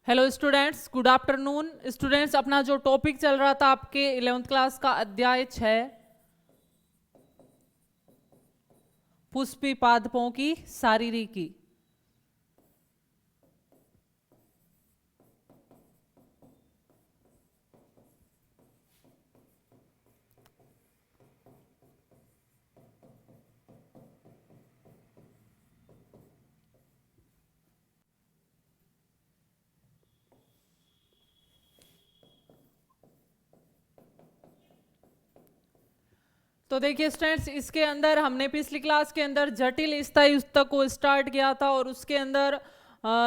Hello students, good afternoon. Students, अपना जो topic चल रहा था आपके 11th क्लास का अध्याय 6 पुष्पी पादपों की शारीरिकी। तो देखिए स्टूडेंट्स, इसके अंदर हमने पिछली क्लास के अंदर जटिल स्थायी ऊतक को स्टार्ट किया था और उसके अंदर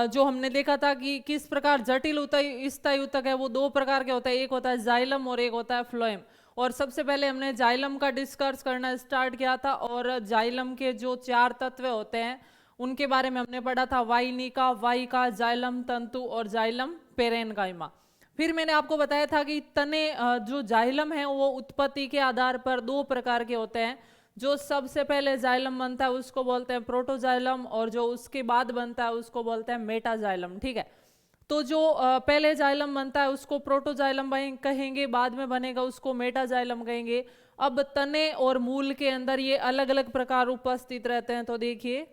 जो हमने देखा था कि किस प्रकार जटिल स्थायी ऊतक है वो दो प्रकार के होता है। एक होता है जाइलम और एक होता है फ्लोएम। और सबसे पहले हमने जाइलम का डिस्कस करना स्टार्ट किया था और जाइलम के जो 4 तत्व होते हैं उनके बारे में हमने पढ़ा था, वाइनिका, वाइका, जाइलम तंतु और जाइलम पेरेनकाइमा। फिर मैंने आपको बताया था कि तने जो जाइलम है वो उत्पत्ति के आधार पर दो प्रकार के होते हैं। जो सबसे पहले जाइलम बनता है उसको बोलते हैं प्रोटोजाइलम और जो उसके बाद बनता है उसको बोलते हैं मेटाजाइलम। ठीक है, तो जो पहले जाइलम बनता है उसको प्रोटोजाइलम कहेंगे, बाद में बनेगा उसको मेटाजाइलम कहेंगे। अब तने और मूल के अंदर ये अलग अलग प्रकार उपस्थित रहते हैं। तो देखिए,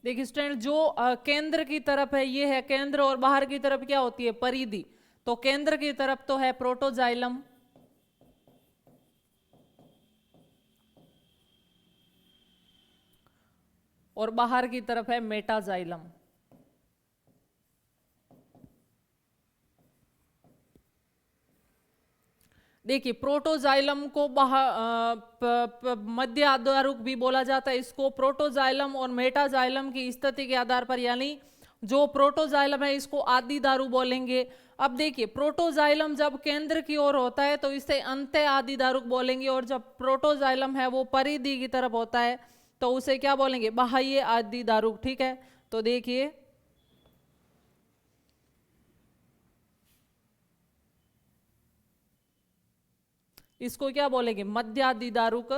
देखिए स्टूडेंट, जो केंद्र की तरफ है ये है केंद्र और बाहर की तरफ क्या होती है, परिधि। तो केंद्र की तरफ तो है प्रोटोजाइलम और बाहर की तरफ है मेटाजाइलम। देखिए, प्रोटोजाइलम को मध्य आधारुक भी बोला जाता है। इसको प्रोटोजाइलम और मेटाजाइलम की स्थिति के आधार पर, यानी जो प्रोटोजाइलम है इसको आदि दारू बोलेंगे। अब देखिए, प्रोटोजाइलम जब केंद्र की ओर होता है तो इसे अंत्य आदि दारुक बोलेंगे, और जब प्रोटोजाइलम है वो परिधि की तरफ होता है तो उसे क्या बोलेंगे, बाह्य आदि दारुक। ठीक है, तो देखिए इसको क्या बोलेंगे, मध्यादि दारुक।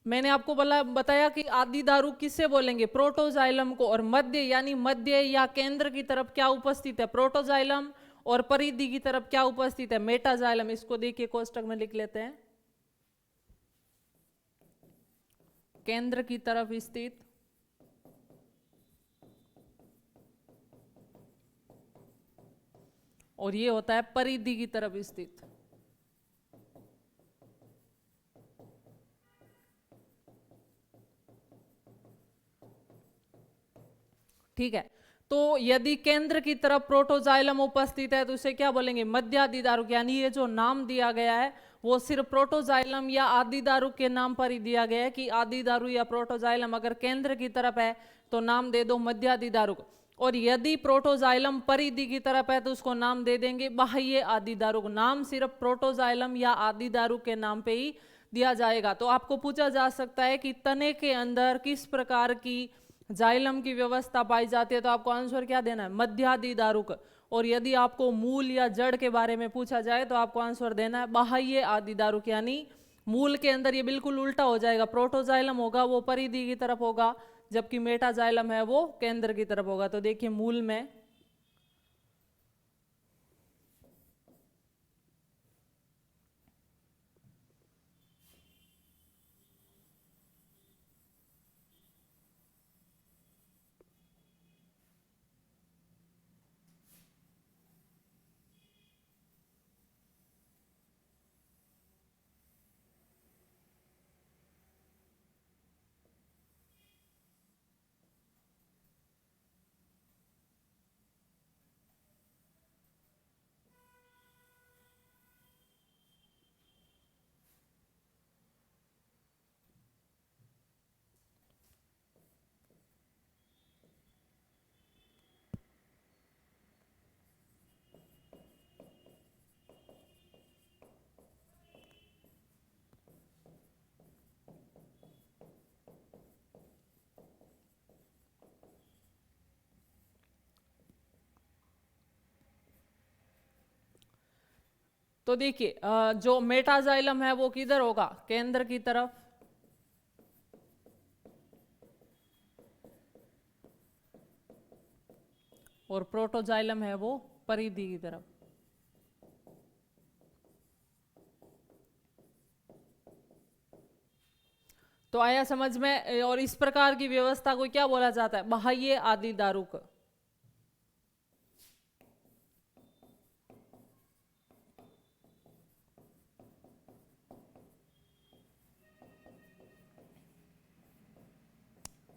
मैंने आपको बताया कि आदि दारू किससे बोलेंगे, प्रोटोजाइलम को। और मध्य यानी मध्य या केंद्र की तरफ क्या उपस्थित है, प्रोटोजाइलम, और परिधि की तरफ क्या उपस्थित है, मेटाजाइलम। इसको देखिए कोष्टक में लिख लेते हैं, केंद्र की तरफ स्थित और ये होता है परिधि की तरफ स्थित। ठीक है, तो यदि केंद्र की तरफ प्रोटोजाइलम उपस्थित है तो उसे क्या बोलेंगे, मध्यादि दारुक। यानी ये जो नाम दिया गया है वो सिर्फ प्रोटोजाइलम या आदि दारुक के नाम पर ही दिया गया है कि आदि दारू या प्रोटोजाइलम अगर केंद्र की तरफ है तो नाम दे दो मध्यादि दारुक, और यदि प्रोटोजाइलम परिधि की तरफ है तो उसको नाम दे देंगे बाह्य आदि दारुक। नाम सिर्फ प्रोटोजाइलम या आदि दारुक के नाम पे ही दिया जाएगा। तो आपको पूछा जा सकता है कि तने के अंदर किस प्रकार की जाइलम की व्यवस्था पाई जाती है, तो आपको आंसर क्या देना है, मध्यादि दारुक। और यदि आपको मूल या जड़ के बारे में पूछा जाए तो आपको आंसर देना है बाह्य आदि दारुक, यानी मूल के अंदर ये बिल्कुल उल्टा हो जाएगा, प्रोटोजाइलम होगा वो परिधि की तरफ होगा, जबकि मेटाजाइलम है वो केंद्र की तरफ होगा। तो देखिए मूल में तो देखिए जो मेटाजाइलम है वो किधर होगा, केंद्र की तरफ, और प्रोटोजाइलम है वो परिधि की तरफ। तो आया समझ में। और इस प्रकार की व्यवस्था को क्या बोला जाता है, बाह्य आदि दारुक।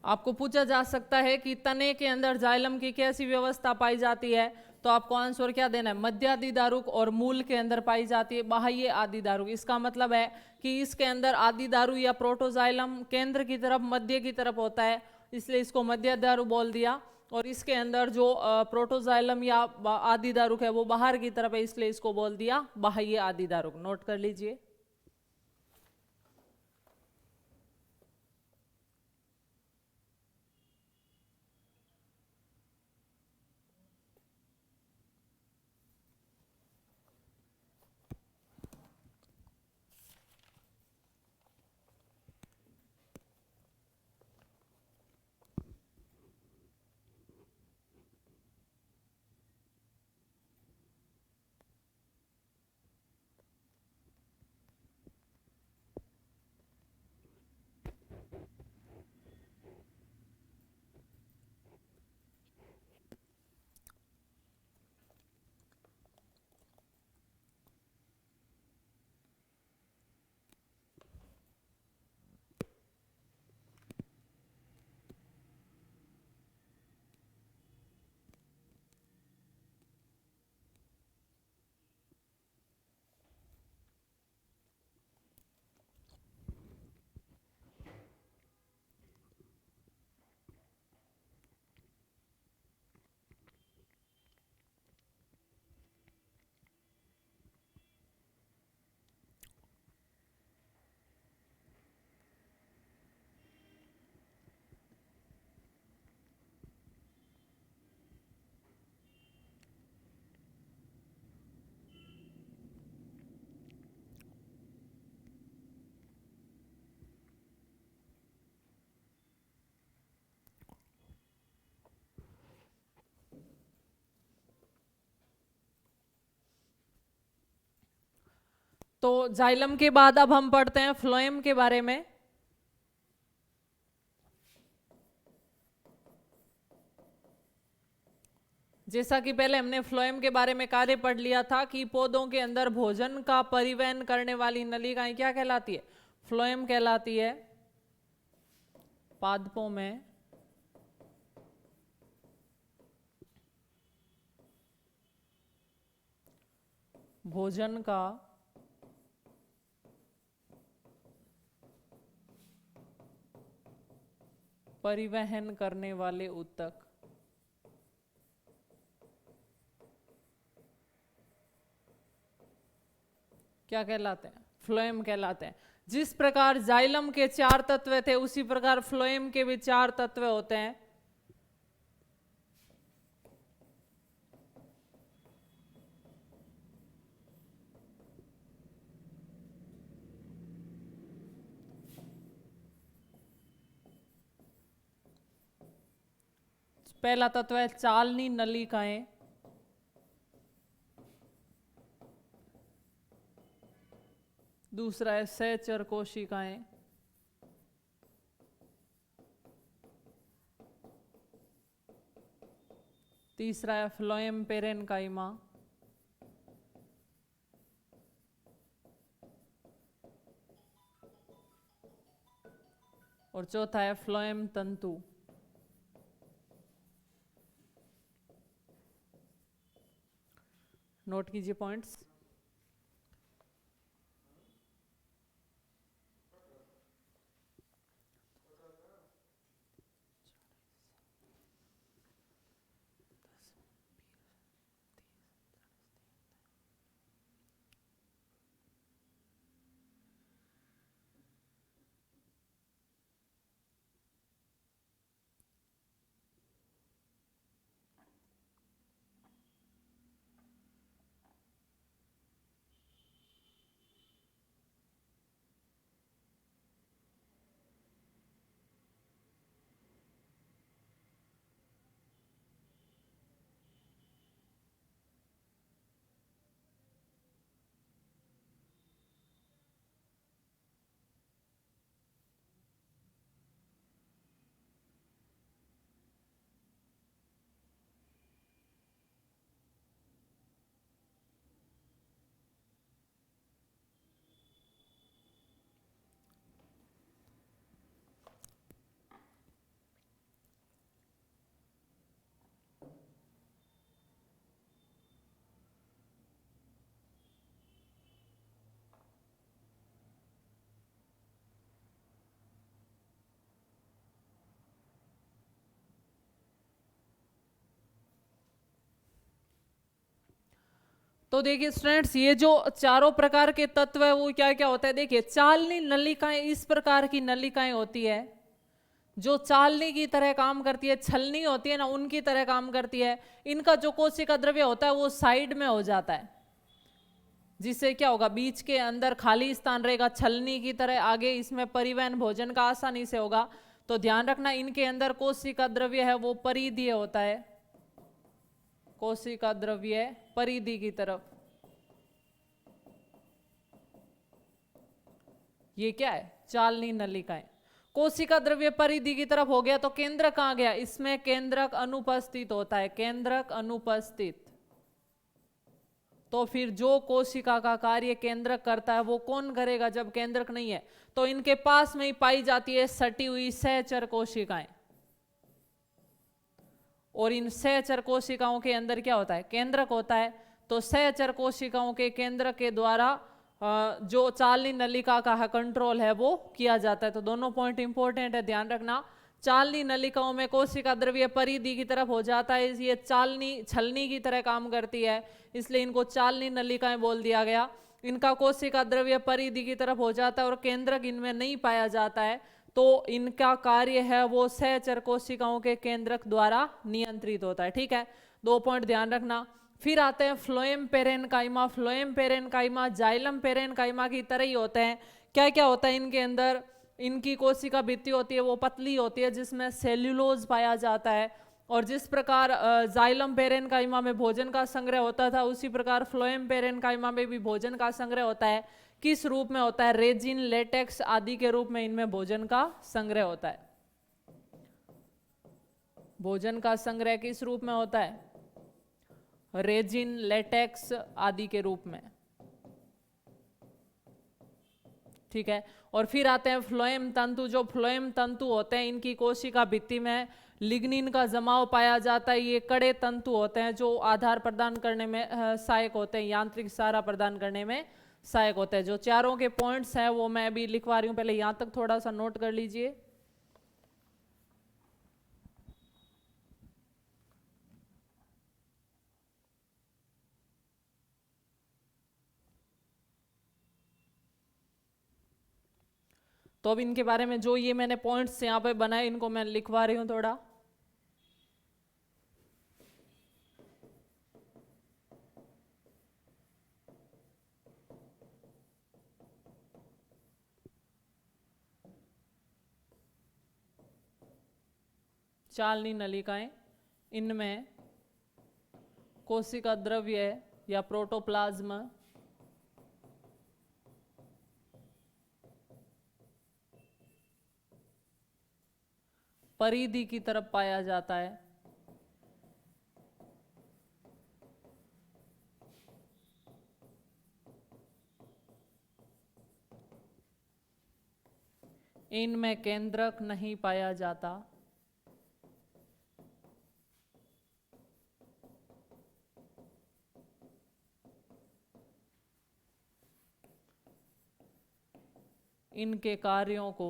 आपको पूछा जा सकता है कि तने के अंदर जाइलम की कैसी व्यवस्था पाई जाती है, तो आपको आंसर क्या देना है, मध्यादि दारुक, और मूल के अंदर पाई जाती है बाह्य आदि दारुक। इसका मतलब है कि इसके अंदर आदि दारु या प्रोटोजाइलम केंद्र की तरफ मध्य की तरफ होता है, इसलिए इसको मध्य दारु बोल दिया। और इसके अंदर जो प्रोटोजाइलम या आदि दारुक है वो बाहर की तरफ है, इसलिए इसको बोल दिया बाह्य आदि दारुक। नोट कर लीजिए। तो जाइलम के बाद अब हम पढ़ते हैं फ्लोएम के बारे में। जैसा कि पहले हमने फ्लोएम के बारे में कार्य पढ़ लिया था कि पौधों के अंदर भोजन का परिवहन करने वाली नलिकाएं क्या कहलाती है, फ्लोएम कहलाती है। पादपों में भोजन का परिवहन करने वाले ऊतक क्या कहलाते हैं, फ्लोएम कहलाते हैं। जिस प्रकार जाइलम के 4 तत्व थे उसी प्रकार फ्लोएम के भी 4 तत्व होते हैं। पहला तत्व है चालनी नलिकाएं, दूसरा है सहचर कोशिकाएं, तीसरा है फ्लोएम पेरेन्काइमा, और चौथा है फ्लोएम तंतु। नोट कीजिए पॉइंट्स। तो देखिए स्टूडेंट्स, ये जो चारों प्रकार के तत्व है वो क्या क्या होता है। देखिए चालनी नलिकाएं इस प्रकार की नलिकाएं होती है जो चालनी की तरह काम करती है, छलनी होती है ना उनकी तरह काम करती है। इनका जो कोशिका द्रव्य होता है वो साइड में हो जाता है, जिससे क्या होगा, बीच के अंदर खाली स्थान रहेगा छलनी की तरह, आगे इसमें परिवहन भोजन का आसानी से होगा। तो ध्यान रखना इनके अंदर कोशिका द्रव्य है वो परिधीय होता है, कोशिका द्रव्य परिधि की तरफ। ये क्या है, चालनी नलिकाएं। कोशिका द्रव्य परिधि की तरफ हो गया तो केंद्रक कहां गया, इसमें केंद्रक अनुपस्थित होता है, केंद्रक अनुपस्थित। तो फिर जो कोशिका का कार्य केंद्रक करता है वो कौन करेगा जब केंद्रक नहीं है। तो इनके पास में ही पाई जाती है सटी हुई सहचर कोशिकाएं, और इन सहचर कोशिकाओं के अंदर क्या होता है, केंद्रक होता है। तो सहचर कोशिकाओं के केंद्रक के द्वारा जो चालनी नलिका का कंट्रोल है वो किया जाता है। तो दोनों पॉइंट इंपॉर्टेंट है, ध्यान रखना। चालनी नलिकाओं में कोशिका द्रव्य परिधि की तरफ हो जाता है, ये चालनी छलनी की तरह काम करती है, इसलिए इनको चालनी नलिकाएं बोल दिया गया। इनका कोशिका द्रव्य परिधि की तरफ हो जाता है और केंद्रक इनमें नहीं पाया जाता है, तो इनका कार्य है वो सहचर कोशिकाओं के केंद्रक द्वारा नियंत्रित होता है। ठीक है, 2 पॉइंट ध्यान रखना। फिर आते हैं phloem parenchyma. Phloem parenchyma xylem parenchyma की तरह ही होते हैं। क्या क्या होता है इनके अंदर, इनकी कोशिका भित्ति होती है वो पतली होती है जिसमें सेल्यूलोज पाया जाता है, और जिस प्रकार जाइलम पेरेन्काइमा में भोजन का संग्रह होता था उसी प्रकार फ्लोएम पेरेन्काइमा में भी भोजन का संग्रह होता है। किस रूप में होता है, रेजिन, लेटेक्स आदि के रूप में इनमें भोजन का संग्रह होता है। भोजन का संग्रह किस रूप में होता है, रेजिन, लेटेक्स आदि के रूप में। ठीक है, और फिर आते हैं फ्लोएम तंतु। जो फ्लोएम तंतु होते हैं इनकी कोशिका भित्ति में लिग्निन का जमाव पाया जाता है। ये कड़े तंतु होते हैं जो आधार प्रदान करने में सहायक होते हैं, यांत्रिक सहारा प्रदान करने में सहायक होते हैं। जो चारों के पॉइंट्स हैं वो मैं अभी लिखवा रही हूं, पहले यहां तक थोड़ा सा नोट कर लीजिए। तो अब इनके बारे में जो ये मैंने पॉइंट्स यहाँ पे बनाए इनको मैं लिखवा रही हूँ थोड़ा। चालनी नलिकाएं, इनमें कोशिका द्रव्य या प्रोटोप्लाज्म परिधि की तरफ पाया जाता है। इनमें केंद्रक नहीं पाया जाता। इनके कार्यों को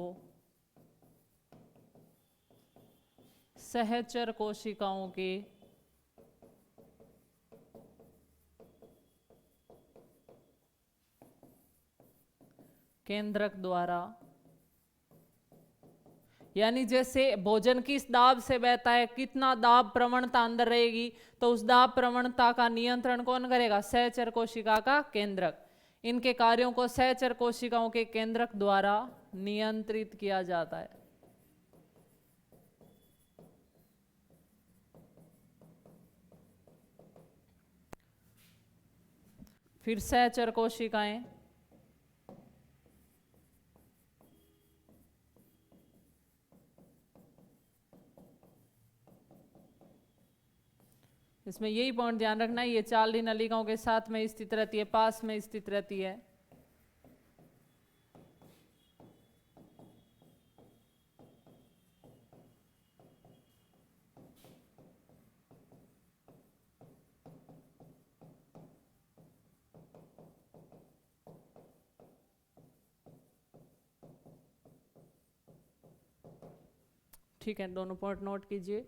सहचर कोशिकाओं के केंद्रक द्वारा, यानी जैसे भोजन किस दाब से बहता है, कितना दाब प्रवणता अंदर रहेगी, तो उस दाब प्रवणता का नियंत्रण कौन करेगा? सहचर कोशिका का केंद्रक। इनके कार्यों को सहचर कोशिकाओं के केंद्रक द्वारा नियंत्रित किया जाता है। फिर सहचर कोशिकाएं इसमें यही पॉइंट ध्यान रखना है, ये चालनी नलिकाओं के साथ में स्थित रहती है, पास में स्थित रहती है। ठीक है, दोनों पॉइंट नोट कीजिए।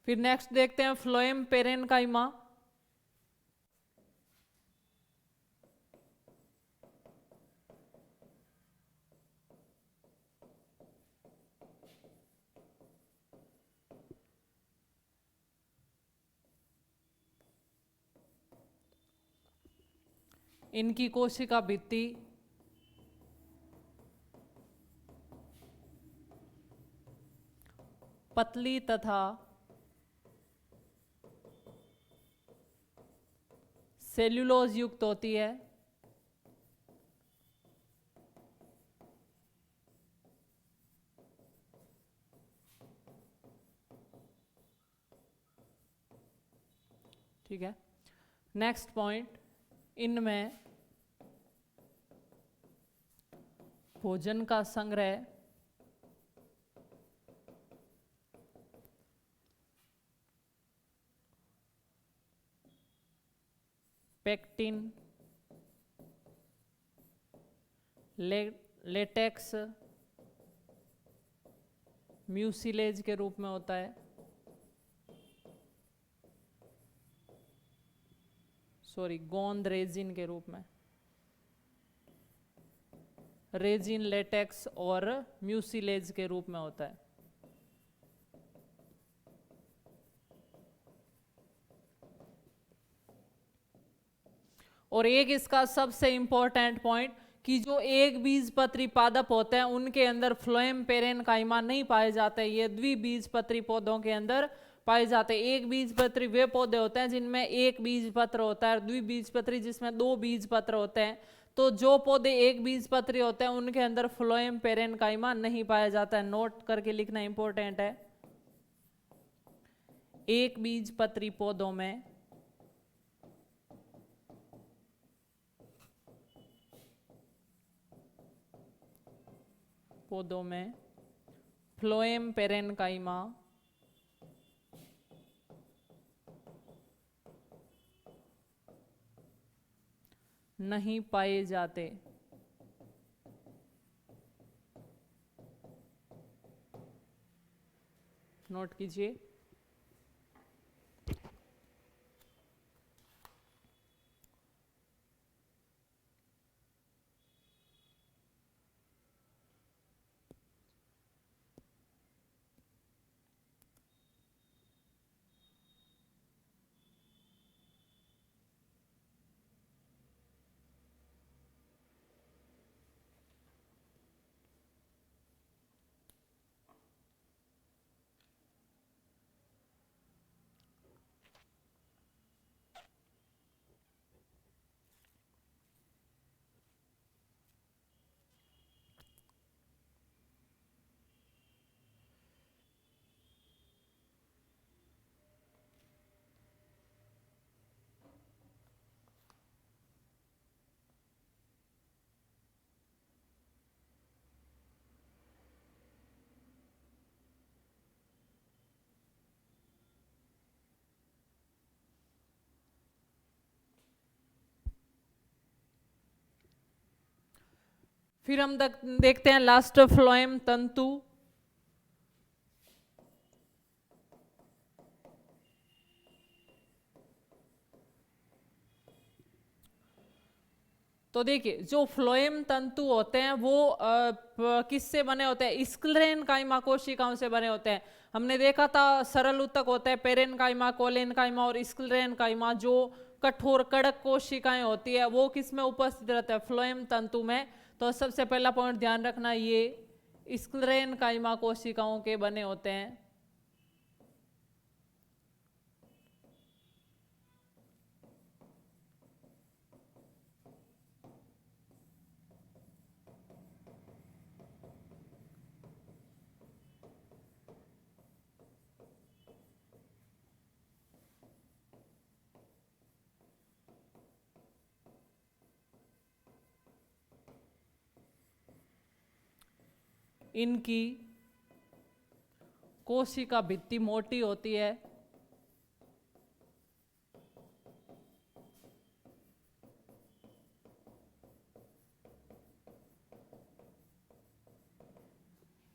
फिर नेक्स्ट देखते हैं फ्लोएम पेरेनकाइमा। इनकी कोशिका भित्ति पतली तथा सेल्यूलोज युक्त होती है। ठीक है, नेक्स्ट पॉइंट, इनमें भोजन का संग्रह पेक्टिन, लेटेक्स, म्यूसिलेज के रूप में होता है। सॉरी, गोंद रेजिन के रूप में, रेजिन, लेटेक्स और म्यूसिलेज के रूप में होता है। और एक इसका सबसे इंपॉर्टेंट पॉइंट कि जो एक बीजपत्री पादप होते हैं उनके अंदर फ्लोएम पेरेनकाइमा नहीं पाए जाते, ये द्विबीजपत्री पौधों के अंदर पाए जाते हैं। एक बीजपत्री वे पौधे होते हैं जिनमें एक बीजपत्र होता है, द्विबीजपत्री जिसमें दो बीजपत्र होते हैं। तो जो पौधे एक बीजपत्री होते हैं उनके अंदर फ्लोएम पेरेनकाइमा नहीं पाया जाता है। नोट करके लिखना इंपॉर्टेंट है। एक बीजपत्री पौधों में फ्लोएम पेरेनकाइमा नहीं पाए जाते। नोट कीजिए। फिर हम देखते हैं लास्ट फ्लोएम तंतु। तो देखिए जो फ्लोएम तंतु होते हैं वो किससे बने होते हैं? स्क्लेरेनकाइमा कोशिकाओं से बने होते हैं। हमने देखा था सरल ऊतक होते हैं पेरेनकाइमा, कोलेनकाइमा और स्क्लेरेनकाइमा। जो कठोर कड़क कोशिकाएं होती है वो किस में उपस्थित रहता है? फ्लोएम तंतु में। तो सबसे पहला पॉइंट ध्यान रखना, ये स्क्लेरेनकाइमा कोशिकाओं के बने होते हैं। इनकी कोशिका भित्ति मोटी होती है।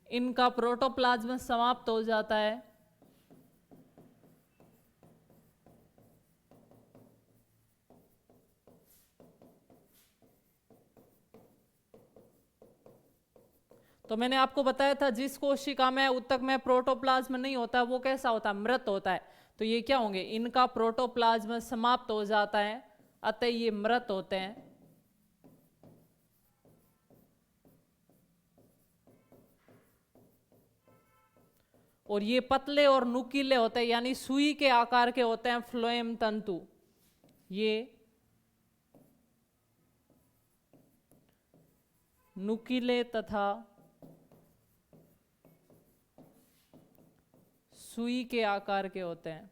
इनका प्रोटोप्लाज्म समाप्त हो जाता है। तो मैंने आपको बताया था जिस कोशिका में ऊतक में प्रोटोप्लाज्म नहीं होता वो कैसा होता है? मृत होता है। तो ये क्या होंगे? इनका प्रोटोप्लाज्म समाप्त हो जाता है, अतः ये मृत होते हैं। और ये पतले और नुकीले होते हैं, यानी सुई के आकार के होते हैं फ्लोएम तंतु। ये नुकीले तथा सुई के आकार के होते हैं।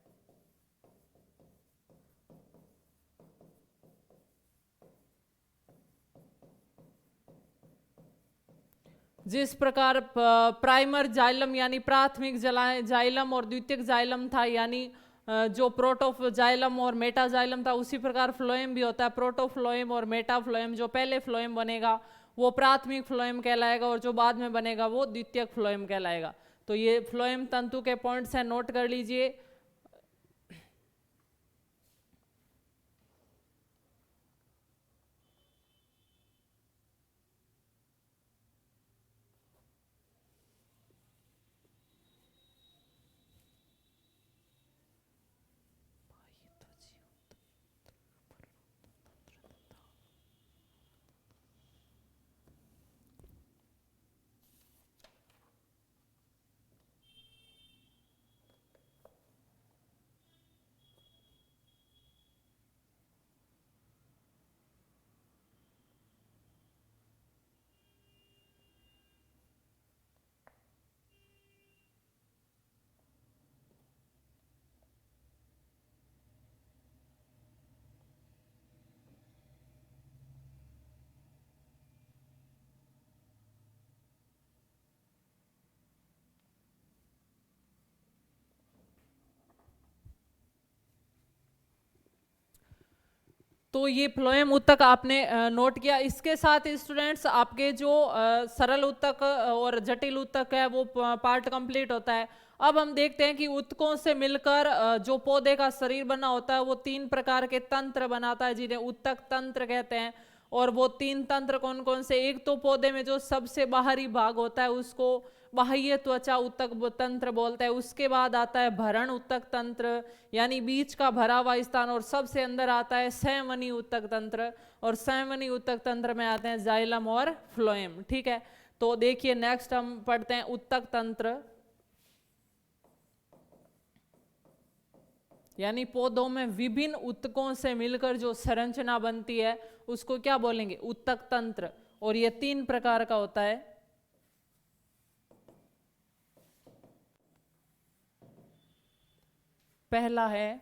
जिस प्रकार प्राइमर जाइलम यानी प्राथमिक जाइलम और द्वितीयक जाइलम था, यानी जो प्रोटोजाइलम और मेटाजाइलम था, उसी प्रकार फ्लोएम भी होता है। प्रोटोफ्लोएम और मेटाफ्लोएम। जो पहले फ्लोएम बनेगा वो प्राथमिक फ्लोएम कहलाएगा और जो बाद में बनेगा वो द्वितीयक फ्लोएम कहलाएगा। तो ये फ्लोएम तंतु के पॉइंट्स हैं, नोट कर लीजिए। तो ये फ्लोएम उत्तक आपने नोट किया। इसके साथ स्टूडेंट्स आपके जो सरल उत्तक और जटिल उत्तक है वो पार्ट कंप्लीट होता है। अब हम देखते हैं कि उत्तकों से मिलकर जो पौधे का शरीर बना होता है वो 3 प्रकार के तंत्र बनाता है जिन्हें उत्तक तंत्र कहते हैं। और वो 3 तंत्र कौन कौन से, एक तो पौधे में जो सबसे बाहरी भाग होता है उसको बाह्य त्वचा उत्तक तंत्र बोलते हैं। उसके बाद आता है भरण उत्तक तंत्र यानी बीच का भरा हुआ स्थान, और सबसे अंदर आता है संवहनी उत्तक तंत्र, और संवहनी उत्तक तंत्र में आते हैं जाइलम और फ्लोएम। ठीक है, तो देखिए नेक्स्ट हम पढ़ते हैं उत्तक तंत्र, यानी पौधों में विभिन्न उत्तकों से मिलकर जो संरचना बनती है उसको क्या बोलेंगे, उत्तक तंत्र। और ये 3 प्रकार का होता है। पहला है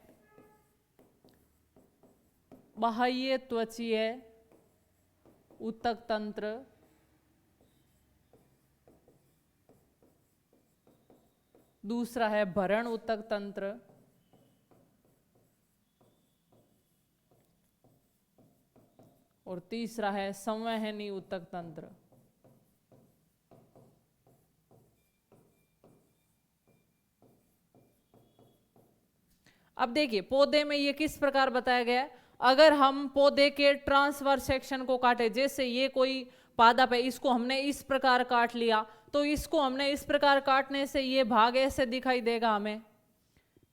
बाह्य त्वचीय उत्तक तंत्र, दूसरा है भरण उत्तक तंत्र, और तीसरा है संवहनी उत्तक तंत्र। अब देखिए पौधे में ये किस प्रकार बताया गया है। अगर हम पौधे के ट्रांसवर्स सेक्शन को काटे, जैसे ये कोई पादप है, इसको हमने इस प्रकार काट लिया, तो इसको हमने इस प्रकार काटने से ये भाग ऐसे दिखाई देगा हमें।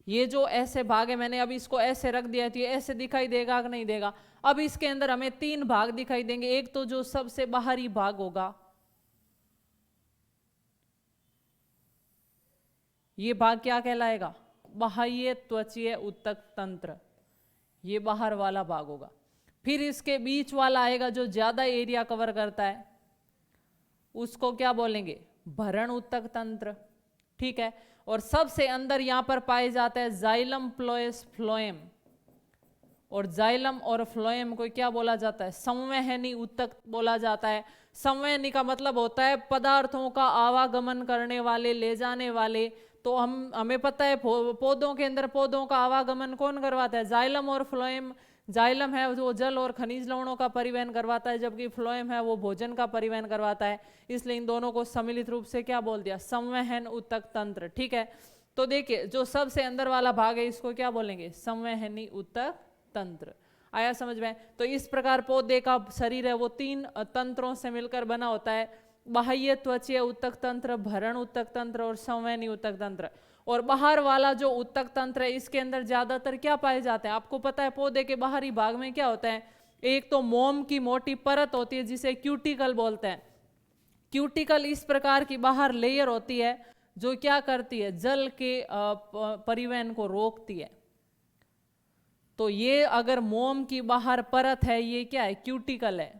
ये जो ऐसे भाग है, मैंने अब इसको ऐसे रख दिया तो ये ऐसे दिखाई देगा कि नहीं देगा। अब इसके अंदर हमें 3 भाग दिखाई देंगे। एक तो जो सबसे बाहरी भाग होगा, ये भाग क्या कहलाएगा, बाह्य त्वचीय उत्तक तंत्र, ये बाहर वाला भाग होगा। फिर इसके बीच वाला आएगा जो ज्यादा एरिया कवर करता है, उसको क्या बोलेंगे, भरण उत्तक तंत्र। ठीक है, और सबसे अंदर यहां पर पाए जाते हैं जाइलम प्लोएस फ्लोएम, और जाइलम और फ्लोएम को क्या बोला जाता है, संवहनी उत्तक बोला जाता है। संवहनी का मतलब होता है पदार्थों का आवागमन करने वाले, ले जाने वाले। तो हमें पता है पौधों के अंदर पौधों का आवागमन कौन करवाता है, जाइलम और फ्लोएम। जाइलम है जो जल और खनिज लवणों का परिवहन करवाता है, जबकि फ्लोएम है वो भोजन का परिवहन करवाता है। इसलिए इन दोनों को सम्मिलित रूप से क्या बोल दिया, संवहन उत्तक तंत्र। ठीक है, तो देखिए जो सबसे अंदर वाला भाग है इसको क्या बोलेंगे, संवहनी उत्तक तंत्र। आया समझ में। तो इस प्रकार पौधे का शरीर है वो 3 तंत्रों से मिलकर बना होता है, बाह्य त्वचीय उत्तक तंत्र, भरण उत्तक तंत्र और संवहनी उत्तक तंत्र। और बाहर वाला जो उत्तक तंत्र है इसके अंदर ज्यादातर क्या पाए जाते हैं, आपको पता है पौधे के बाहरी भाग में क्या होता है, एक तो मोम की मोटी परत होती है जिसे क्यूटिकल बोलते हैं। क्यूटिकल इस प्रकार की बाहर लेयर होती है जो क्या करती है, जल के परिवहन को रोकती है। तो ये अगर मोम की बाहर परत है ये क्या है, क्यूटिकल है।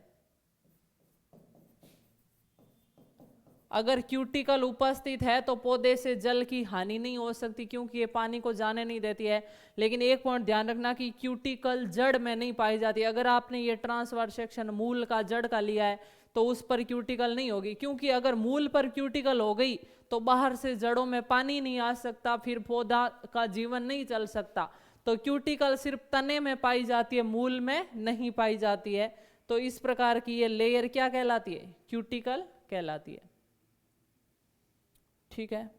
अगर क्यूटिकल उपस्थित है तो पौधे से जल की हानि नहीं हो सकती क्योंकि ये पानी को जाने नहीं देती है। लेकिन एक पॉइंट ध्यान रखना कि क्यूटिकल जड़ में नहीं पाई जाती। अगर आपने ये ट्रांसवर्स सेक्शन मूल का जड़ का लिया है तो उस पर क्यूटिकल नहीं होगी, क्योंकि अगर मूल पर क्यूटिकल हो गई तो बाहर से जड़ों में पानी नहीं आ सकता, फिर पौधा का जीवन नहीं चल सकता। तो क्यूटिकल सिर्फ तने में पाई जाती है, मूल में नहीं पाई जाती है। तो इस प्रकार की ये लेयर क्या कहलाती है, क्यूटिकल कहलाती है। ठीक है,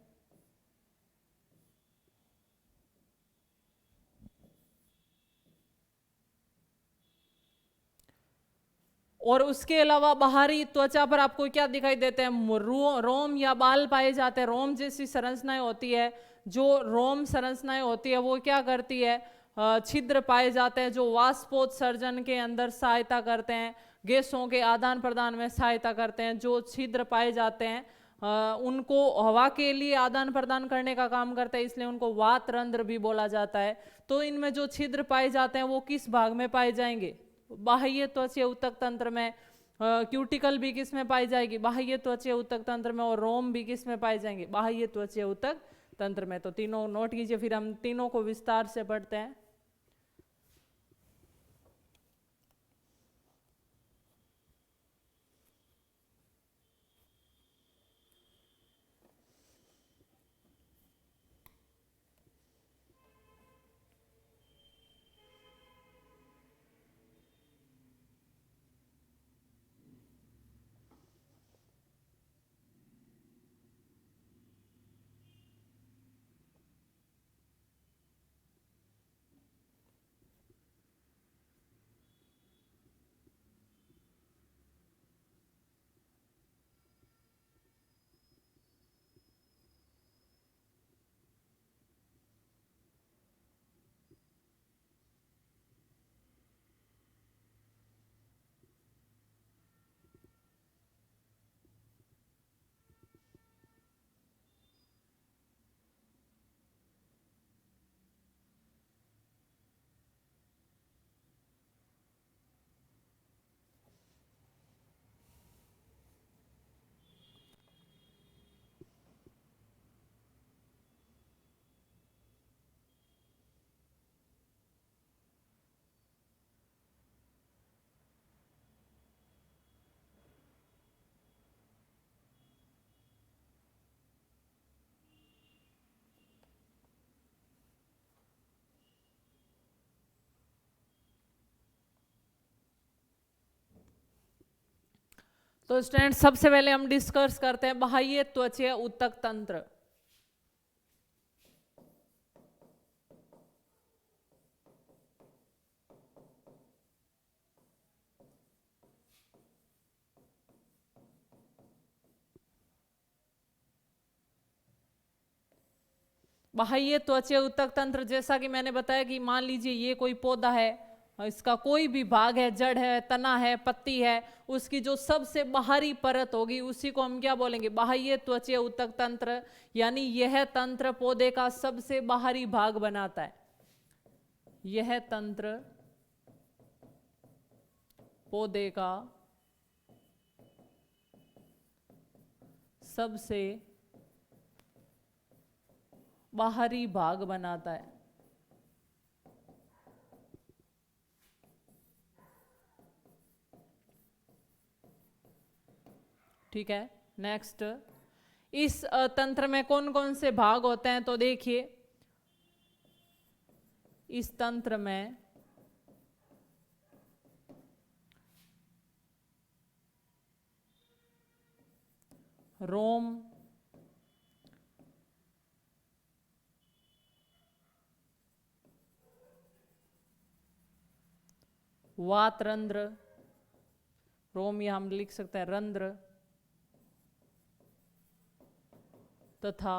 और उसके अलावा बाहरी त्वचा पर आपको क्या दिखाई देते हैं, रोम या बाल पाए जाते हैं। रोम जैसी संरचनाएं होती है, जो रोम संरचनाएं होती है वो क्या करती है, छिद्र पाए जाते हैं जो वाष्पोत्सर्जन के अंदर सहायता करते हैं, गैसों के आदान प्रदान में सहायता करते हैं। जो छिद्र पाए जाते हैं उनको हवा के लिए आदान प्रदान करने का काम करते हैं, इसलिए उनको वात रंध्र भी बोला जाता है। तो इनमें जो छिद्र पाए जाते हैं वो किस भाग में पाए जाएंगे, बाह्य त्वचीय उत्तक तंत्र में। क्यूटिकल भी किस में पाई जाएगी, बाह्य त्वचीय उत्तक तंत्र में, और रोम भी किस में पाए जाएंगे, बाह्य त्वचीय उत्तक तंत्र में। तो तीनों नोट कीजिए, फिर हम तीनों को विस्तार से पढ़ते हैं। तो स्टूडेंट सबसे पहले हम डिस्कस करते हैं बाह्य त्वचीय ऊतक तंत्र। बाह्य त्वचीय ऊतक तंत्र, जैसा कि मैंने बताया कि मान लीजिए ये कोई पौधा है, इसका कोई भी भाग है, जड़ है, तना है, पत्ती है, उसकी जो सबसे बाहरी परत होगी उसी को हम क्या बोलेंगे, बाह्य त्वचीय ऊतक तंत्र। यानी यह तंत्र पौधे का सबसे बाहरी भाग बनाता है। यह तंत्र पौधे का सबसे बाहरी भाग बनाता है। ठीक है, नेक्स्ट, इस तंत्र में कौन कौन से भाग होते हैं? तो देखिए, इस तंत्र में रोम, वात रंध्र, रोम या हम लिख सकते हैं रंध्र, तथा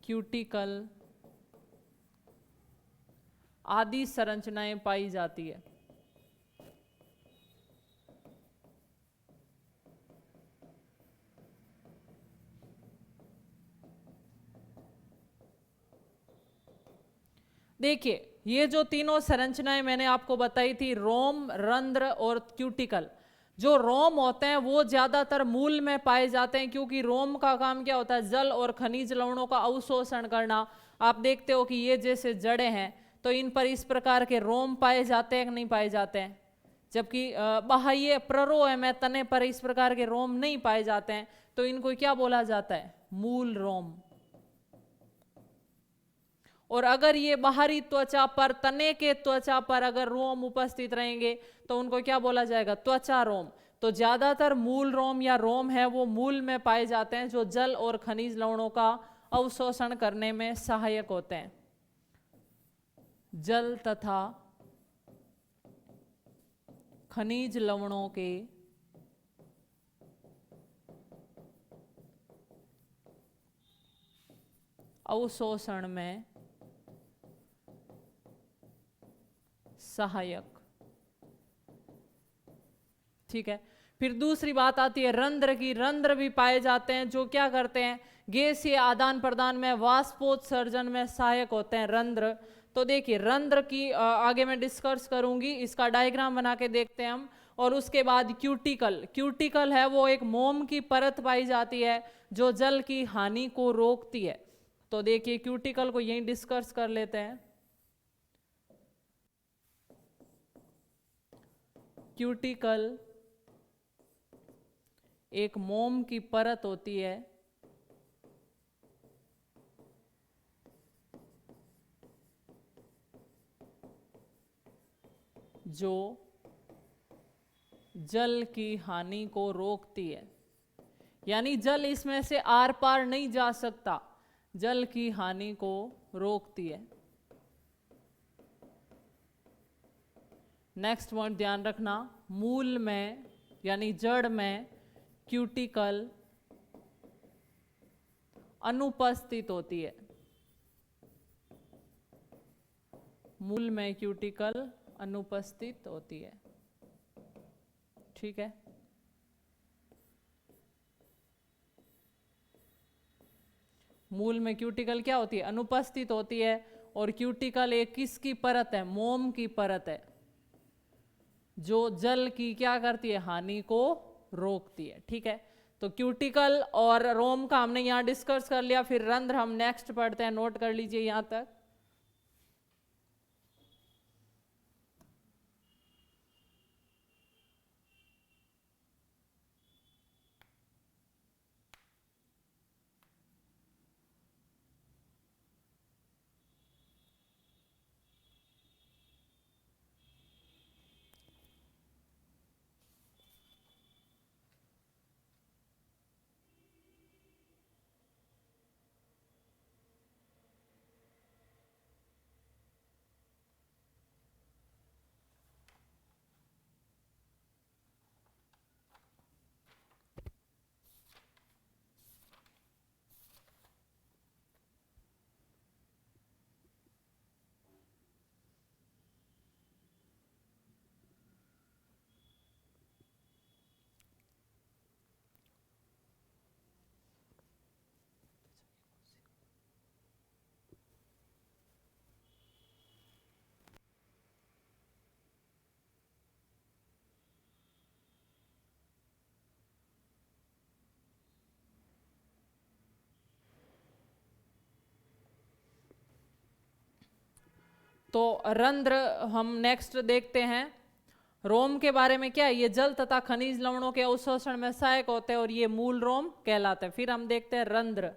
क्यूटिकल आदि संरचनाएं पाई जाती है। देखिए, ये जो तीनों संरचनाएं मैंने आपको बताई थी, रोम, रंध्र और क्यूटिकल, जो रोम होते हैं वो ज्यादातर मूल में पाए जाते हैं, क्योंकि रोम का काम क्या होता है, जल और खनिज लवणों का अवशोषण करना। आप देखते हो कि ये जैसे जड़ें हैं तो इन पर इस प्रकार के रोम पाए जाते हैं कि नहीं पाए जाते हैं, जबकि बाह्य प्ररोह में तने पर इस प्रकार के रोम नहीं पाए जाते हैं, तो इनको क्या बोला जाता है, मूल रोम। और अगर ये बाहरी त्वचा पर, तने के त्वचा पर अगर रोम उपस्थित रहेंगे तो उनको क्या बोला जाएगा, त्वचा रोम। तो ज्यादातर मूल रोम या रोम है वो मूल में पाए जाते हैं, जो जल और खनिज लवणों का अवशोषण करने में सहायक होते हैं। जल तथा खनिज लवणों के अवशोषण में सहायक। ठीक है, फिर दूसरी बात आती है रंध्र की। रंध्र भी पाए जाते हैं जो क्या करते हैं, गैसीय आदान प्रदान में, वाष्पोत्सर्जन में सहायक होते हैं रंध्र। तो देखिए, रंध्र की आगे मैं डिस्कस करूंगी, इसका डायग्राम बना के देखते हैं हम। और उसके बाद क्यूटिकल, क्यूटिकल है वो एक मोम की परत पाई जाती है जो जल की हानि को रोकती है। तो देखिए, क्यूटिकल को यहीं डिस्कस कर लेते हैं। क्यूटिकल एक मोम की परत होती है जो जल की हानि को रोकती है। यानी जल इसमें से आर पार नहीं जा सकता, जल की हानि को रोकती है। नेक्स्ट पॉइंट ध्यान रखना, मूल में यानी जड़ में क्यूटिकल अनुपस्थित होती है। मूल में क्यूटिकल अनुपस्थित होती है। ठीक है, मूल में क्यूटिकल क्या होती है, अनुपस्थित होती है। और क्यूटिकल एक किसकी परत है, मोम की परत है जो जल की क्या करती है, हानि को रोकती है। ठीक है, तो क्यूटिकल और रोम का हमने यहां डिस्कस कर लिया। फिर रंध्र हम नेक्स्ट पढ़ते हैं, नोट कर लीजिए यहां तक। तो रंध्र हम नेक्स्ट देखते हैं। रोम के बारे में क्या है, ये जल तथा खनिज लवणों के अवशोषण में सहायक होते हैं और ये मूल रोम कहलाते हैं। फिर हम देखते हैं रंध्र।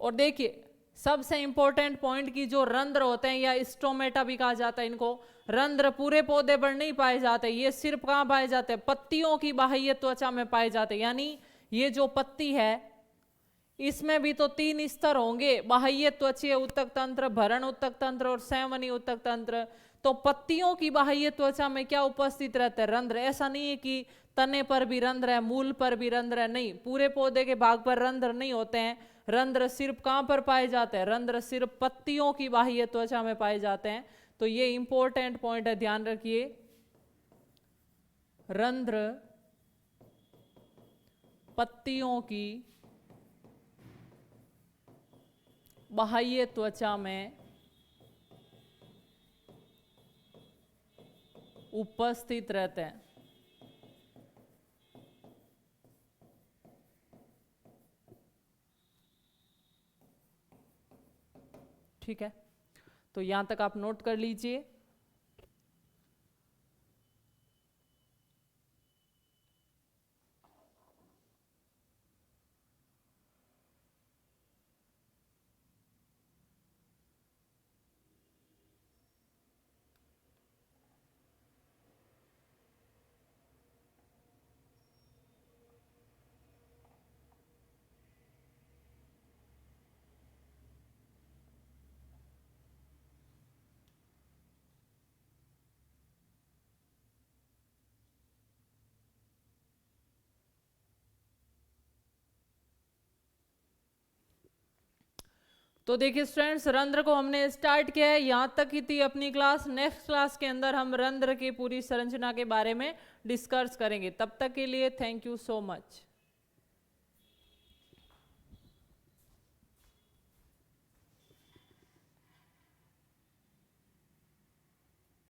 और देखिए सबसे इंपॉर्टेंट पॉइंट की जो रंध्र होते हैं या स्टोमेटा भी कहा जाता है इनको, रंध्र पूरे पौधे पर नहीं पाए जाते, ये सिर्फ कहाँ पाए जाते हैं, पत्तियों की बाह्य त्वचा में पाए जाते हैं। यानी ये जो पत्ती है इसमें भी तो 3 स्तर होंगे, बाह्य त्वचीय उत्तक तंत्र, भरण उत्तक तंत्र और संवहनी उत्तक तंत्र। तो पत्तियों की बाह्य त्वचा में क्या उपस्थित रहते हैं, रंध्र। ऐसा नहीं है कि तने पर भी रंध्र है, मूल पर भी रंध्र है, नहीं, पूरे पौधे के भाग पर रंध्र नहीं होते हैं। रंध्र सिर्फ कहां पर पाए जाते हैं, रंध्र सिर्फ पत्तियों की बाह्य त्वचा में पाए जाते हैं। तो ये इंपॉर्टेंट पॉइंट है, ध्यान रखिए। रंध्र पत्तियों की बाह्य त्वचा में उपस्थित रहते हैं। ठीक है, तो यहां तक आप नोट कर लीजिए। तो देखिए स्टूडेंट्स, रंध्र को हमने स्टार्ट किया है, यहाँ तक ही थी अपनी क्लास। नेक्स्ट क्लास के अंदर हम रंध्र की पूरी संरचना के बारे में डिस्कस करेंगे। तब तक के लिए थैंक यू सो मच।